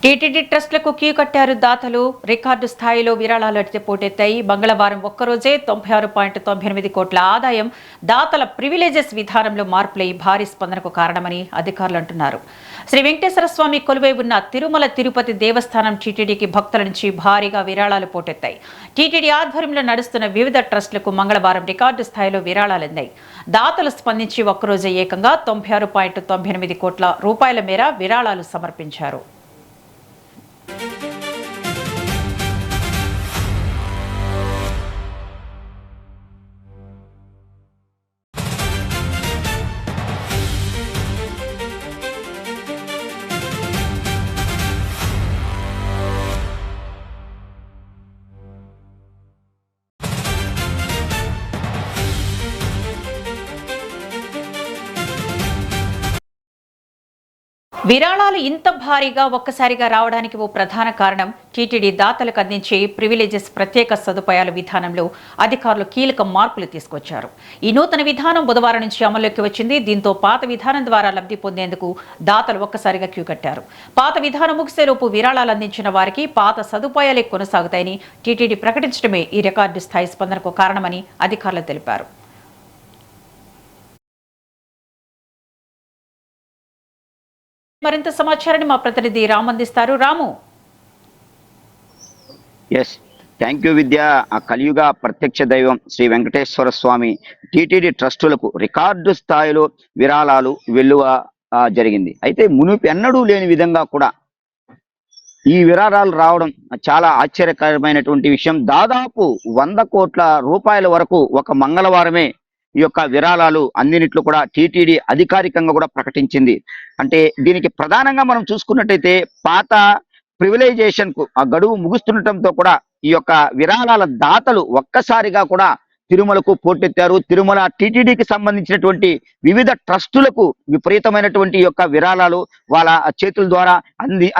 TTD ట్రస్టులకు queue కట్టారు దాతలు. Record స్థాయిలో విరాళాలు పోటెత్తాయి. మంగళవారం ఒక్కరోజే 96.98 కోట్ల ఆదాయం. దాతల ప్రివిలేజెస్ విధానంలో మార్పులై భారీ స్పందనకు కారణమని అధికారులు అంటున్నారు. శ్రీ వెంకటేశ్వర స్వామి కొలువై ఉన్న తిరుమల తిరుపతి దేవస్థానం టీటీడీకి భక్తుల నుంచి భారీగా విరాళాలు పోటెత్తాయి. టీటీడీ ఆధ్వర్యంలో నడుస్తున్న వివిధ ట్రస్టులకు మంగళవారం రికార్డు స్థాయిలో విరాళాలు అందాయి. దాతలు స్పందించి ఒక్కరోజే ఏకంగా 96.98 కోట్ల రూపాయల మేర విరాళాలు సమర్పించారు. విరాళాలు ఇంత భారీగా ఒక్కసారిగా రావడానికి ఓ ప్రధాన కారణం టీటీడీ దాతలకు అందించే ప్రివిలేజెస్ ప్రత్యేక సదుపాయాల విధానంలో అధికారులు కీలక మార్పులు తీసుకొచ్చారు. ఈ నూతన విధానం బుధవారం నుంచి అమల్లోకి వచ్చింది. దీంతో పాత విధానం ద్వారా లబ్ధి పొందేందుకు దాతలు ఒక్కసారిగా క్యూ కట్టారు. పాత విధానం ముగిసేలోపు విరాళాలు అందించిన వారికి పాత సదుపాయాలే కొనసాగుతాయని టీటీడీ ప్రకటించడమే ఈ రికార్డు స్థాయి స్పందనకు కారణమని అధికారులు తెలిపారు. మరింత సమాచారాన్ని మా ప్రతినిధి రాము అందిస్తారు. రాము. థ్యాంక్ యూ విద్య. ఆ కలియుగ ప్రత్యక్ష దైవం శ్రీ వెంకటేశ్వర స్వామి టీటీడీ ట్రస్టులకు రికార్డు స్థాయిలో విరాళాలు వెల్లువ జరిగింది. అయితే మునుపు ఎన్నడూ లేని విధంగా కూడా ఈ విరాళాలు రావడం చాలా ఆశ్చర్యకరమైనటువంటి విషయం. దాదాపు 100 కోట్ల రూపాయల వరకు ఒక మంగళవారమే ఈ యొక్క విరాళాలు అందినట్లు కూడా టీటీడీ అధికారికంగా కూడా ప్రకటించింది. అంటే దీనికి ప్రధానంగా మనం చూసుకున్నట్టయితే పాత ప్రివిలైజేషన్ కు ఆ గడువు ముగుస్తుండటంతో కూడా ఈ యొక్క విరాళాల దాతలు ఒక్కసారిగా కూడా తిరుమలకు పోటెత్తారు. తిరుమల టీటీడీకి సంబంధించినటువంటి వివిధ ట్రస్టులకు విపరీతమైనటువంటి యొక్క విరాళాలు వాళ్ళ చేతుల ద్వారా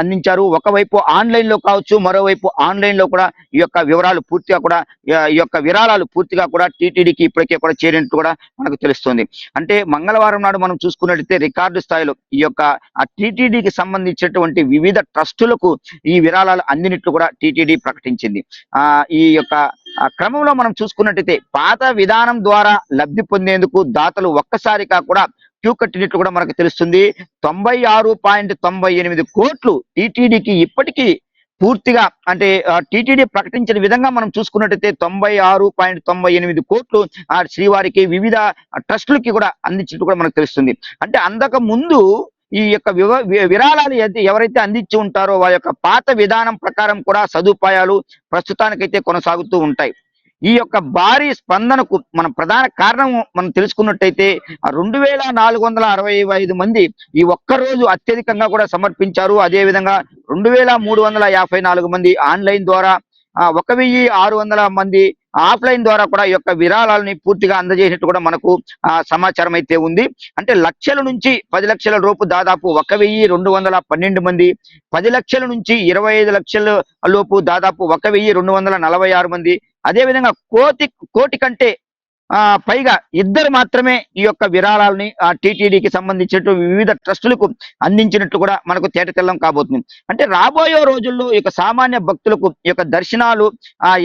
అందించారు. ఒకవైపు ఆన్లైన్ లో కావచ్చు, మరోవైపు ఆన్లైన్ లో కూడా ఈ యొక్క వివరాలు పూర్తిగా కూడా ఈ యొక్క విరాళాలు పూర్తిగా కూడా టీటీడీకి ఇప్పటికే కూడా చేరినట్టు కూడా మనకు తెలుస్తుంది. అంటే మంగళవారం నాడు మనం చూసుకున్నట్లయితే రికార్డు స్థాయిలో ఈ యొక్క టీటీడీకి సంబంధించినటువంటి వివిధ ట్రస్టులకు ఈ విరాళాలు అందినట్లు కూడా టీటీడీ ప్రకటించింది. ఈ యొక్క క్రమంలో మనం చూసుకున్నట్టయితే పాత విధానం ద్వారా లబ్ధి పొందేందుకు దాతలు ఒక్కసారిగా కూడా క్యూ కట్టినట్లు కూడా మనకు తెలుస్తుంది. 96.98 కోట్లు టీటీడీకి ఇప్పటికీ పూర్తిగా అంటే టీటీడీ ప్రకటించిన విధంగా మనం చూసుకున్నట్టయితే 96.98 కోట్లు ఆ శ్రీవారికి వివిధ ట్రస్టులకి కూడా అందించినట్టు కూడా మనకు తెలుస్తుంది. అంటే అంతకు ముందు ఈ యొక్క విరాళాలు ఎవరైతే అందించి ఉంటారో వారి యొక్క పాత విధానం ప్రకారం కూడా సదుపాయాలు ప్రస్తుతానికైతే కొనసాగుతూ ఉంటాయి. ఈ యొక్క భారీ స్పందనకు మన ప్రధాన కారణం మనం తెలుసుకున్నట్టయితే 2465 మంది ఈ ఒక్కరోజు అత్యధికంగా కూడా సమర్పించారు. అదేవిధంగా 2354 మంది ఆన్లైన్ ద్వారా, 1600 మంది ఆఫ్లైన్ ద్వారా కూడా ఈ యొక్క విరాళాలని పూర్తిగా అందజేసినట్టు కూడా మనకు సమాచారం అయితే ఉంది. అంటే లక్షల నుంచి 10 లక్షల లోపు దాదాపు 1212 మంది, 10 లక్షల నుంచి 25 లక్షల లోపు దాదాపు 1246 మంది, అదేవిధంగా కోటి కంటే పైగా ఇద్దరు మాత్రమే ఈ యొక్క విరాళాలని టీటీడీకి సంబంధించినట్టు వివిధ ట్రస్టులకు అందించినట్లు కూడా మనకు తేటతెల్లం కాబోతుంది. అంటే రాబోయే రోజుల్లో ఈ యొక్క సామాన్య భక్తులకు ఈ యొక్క దర్శనాలు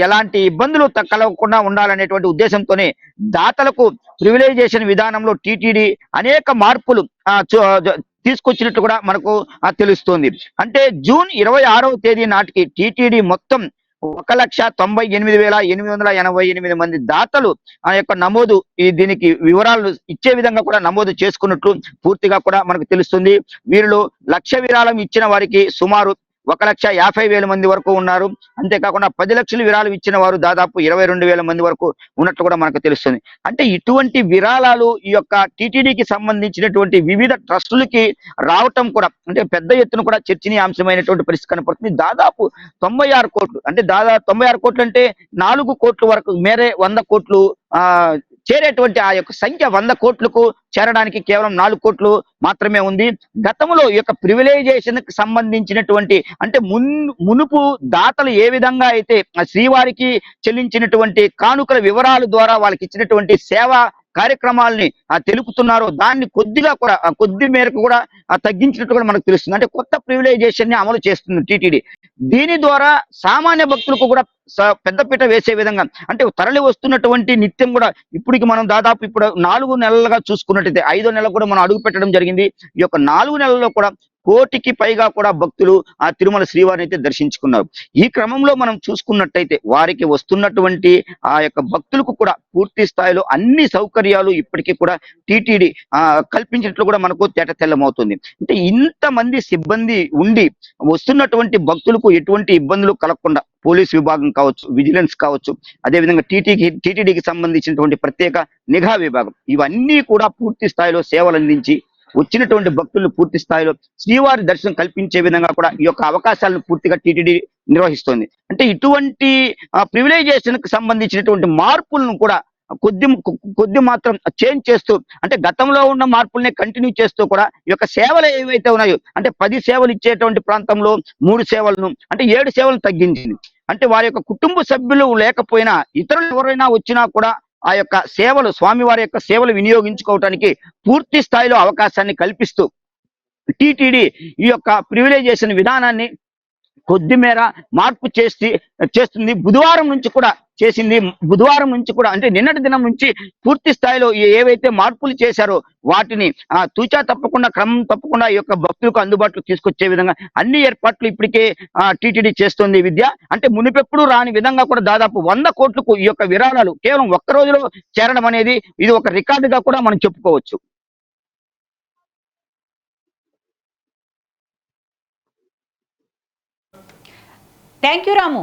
ఎలాంటి ఇబ్బందులు కలగకుండా ఉండాలనేటువంటి ఉద్దేశంతోనే దాతలకు ప్రివిలైజేషన్ విధానంలో టీటీడీ అనేక మార్పులు తీసుకొచ్చినట్టు కూడా మనకు తెలుస్తుంది. అంటే జూన్ 26వ తేదీ నాటికి టీటీడీ మొత్తం 1,98,888 మంది దాతలు ఆ యొక్క నమోదు దీనికి వివరాలు ఇచ్చే విధంగా కూడా నమోదు చేసుకున్నట్లు పూర్తిగా కూడా మనకు తెలుస్తుంది. వీరిలో 1,00,000 విరాళం ఇచ్చిన వారికి సుమారు 1,50,000 మంది వరకు ఉన్నారు. అంతేకాకుండా 10 లక్షలు విరాళం ఇచ్చిన వారు దాదాపు 22,000 మంది వరకు ఉన్నట్లు కూడా మనకు తెలుస్తుంది. అంటే ఇటువంటి విరాళాలు ఈ యొక్క టీటీడీకి సంబంధించినటువంటి వివిధ ట్రస్టులకి రావటం కూడా అంటే పెద్ద ఎత్తున కూడా చర్చనీయాంశమైనటువంటి పరిస్థితి కనపడుతుంది. దాదాపు 96 కోట్లు అంటే దాదాపు 96 కోట్లు అంటే 4 కోట్ల వరకు మేరే 100 కోట్లు చేరేటువంటి ఆ యొక్క సంఖ్య 100 కోట్లకు చేరడానికి కేవలం 4 కోట్లు మాత్రమే ఉంది. గతంలో ఈ యొక్క ప్రివిలైజేషన్ కి సంబంధించినటువంటి అంటే మునుపు దాతలు ఏ విధంగా అయితే శ్రీవారికి చెల్లించినటువంటి కానుకల వివరాల ద్వారా వాళ్ళకి ఇచ్చినటువంటి సేవ కార్యక్రమాలని తెలుపుతున్నారో దాన్ని కొద్దిగా కూడా కొద్ది మేరకు కూడా తగ్గించినట్టు కూడా మనకు తెలుస్తుంది. అంటే కొత్త ప్రివిలైజేషన్ ని అమలు చేస్తుంది టీటీడీ. దీని ద్వారా సామాన్య భక్తులకు కూడా పెద్దపీట వేసే విధంగా, అంటే తరలి వస్తున్నటువంటి నిత్యం కూడా ఇప్పటికి మనం దాదాపు ఇప్పుడు 4 నెలలుగా చూసుకున్నట్టయితే 5వ నెల కూడా మనం అడుగు పెట్టడం జరిగింది. ఈ యొక్క 4 నెలల్లో కూడా 1 కోటికి పైగా కూడా భక్తులు ఆ తిరుమల శ్రీవారిని అయితే దర్శించుకున్నారు. ఈ క్రమంలో మనం చూసుకున్నట్టయితే వారికి వస్తున్నటువంటి ఆ యొక్క భక్తులకు కూడా పూర్తి స్థాయిలో అన్ని సౌకర్యాలు ఇప్పటికీ కూడా టీటీడీ కల్పించినట్లు కూడా మనకు తెల్లమవుతుంది. అంటే ఇంతమంది సిబ్బంది ఉండి వస్తున్నటువంటి భక్తులకు ఎటువంటి ఇబ్బందులు కలగకుండా పోలీస్ విభాగం కావచ్చు, విజిలెన్స్ కావచ్చు, అదేవిధంగా టీటీడీకి సంబంధించినటువంటి ప్రత్యేక నిఘా విభాగం, ఇవన్నీ కూడా పూర్తి స్థాయిలో సేవలు అందించి వచ్చినటువంటి భక్తులు పూర్తి స్థాయిలో శ్రీవారి దర్శనం కల్పించే విధంగా కూడా ఈ యొక్క అవకాశాలను పూర్తిగా టీటీడీ నిర్వహిస్తోంది. అంటే ఇటువంటి ప్రివిలైజేషన్ కి సంబంధించినటువంటి మార్పులను కూడా కొద్ది మాత్రం చేంజ్ చేస్తూ, అంటే గతంలో ఉన్న మార్పుల్ని కంటిన్యూ చేస్తూ కూడా ఈ యొక్క సేవలు ఏవైతే ఉన్నాయో, అంటే 10 సేవలు ఇచ్చేటువంటి ప్రాంతంలో 3 సేవలను, అంటే 7 సేవలను తగ్గించింది. అంటే వారి యొక్క కుటుంబ సభ్యులు లేకపోయినా ఇతరులు ఎవరైనా వచ్చినా కూడా ఆ యొక్క సేవలు, స్వామివారి యొక్క సేవలు వినియోగించుకోవటానికి పూర్తి స్థాయిలో అవకాశాన్ని కల్పిస్తూ టీటీడీ ఈ యొక్క ప్రివిలైజేషన్ విధానాన్ని కొద్ది మేర మార్పు చేస్తుంది. బుధవారం నుంచి కూడా చేసింది. బుధవారం నుంచి కూడా, అంటే నిన్నటి దినం నుంచి పూర్తి స్థాయిలో ఏవైతే మార్పులు చేశారో వాటిని తూచా తప్పకుండా, క్రమం తప్పకుండా ఈ యొక్క భక్తులకు అందుబాటులో తీసుకొచ్చే విధంగా అన్ని ఏర్పాట్లు ఇప్పటికే టీటీడీ చేస్తుంది విద్య. అంటే మునిపెప్పుడు రాని విధంగా కూడా దాదాపు 100 కోట్లకు ఈ యొక్క విరాళాలు కేవలం ఒక్క రోజులో చేరడం అనేది ఇది ఒక రికార్డుగా కూడా మనం చెప్పుకోవచ్చు. Thank you Ramu.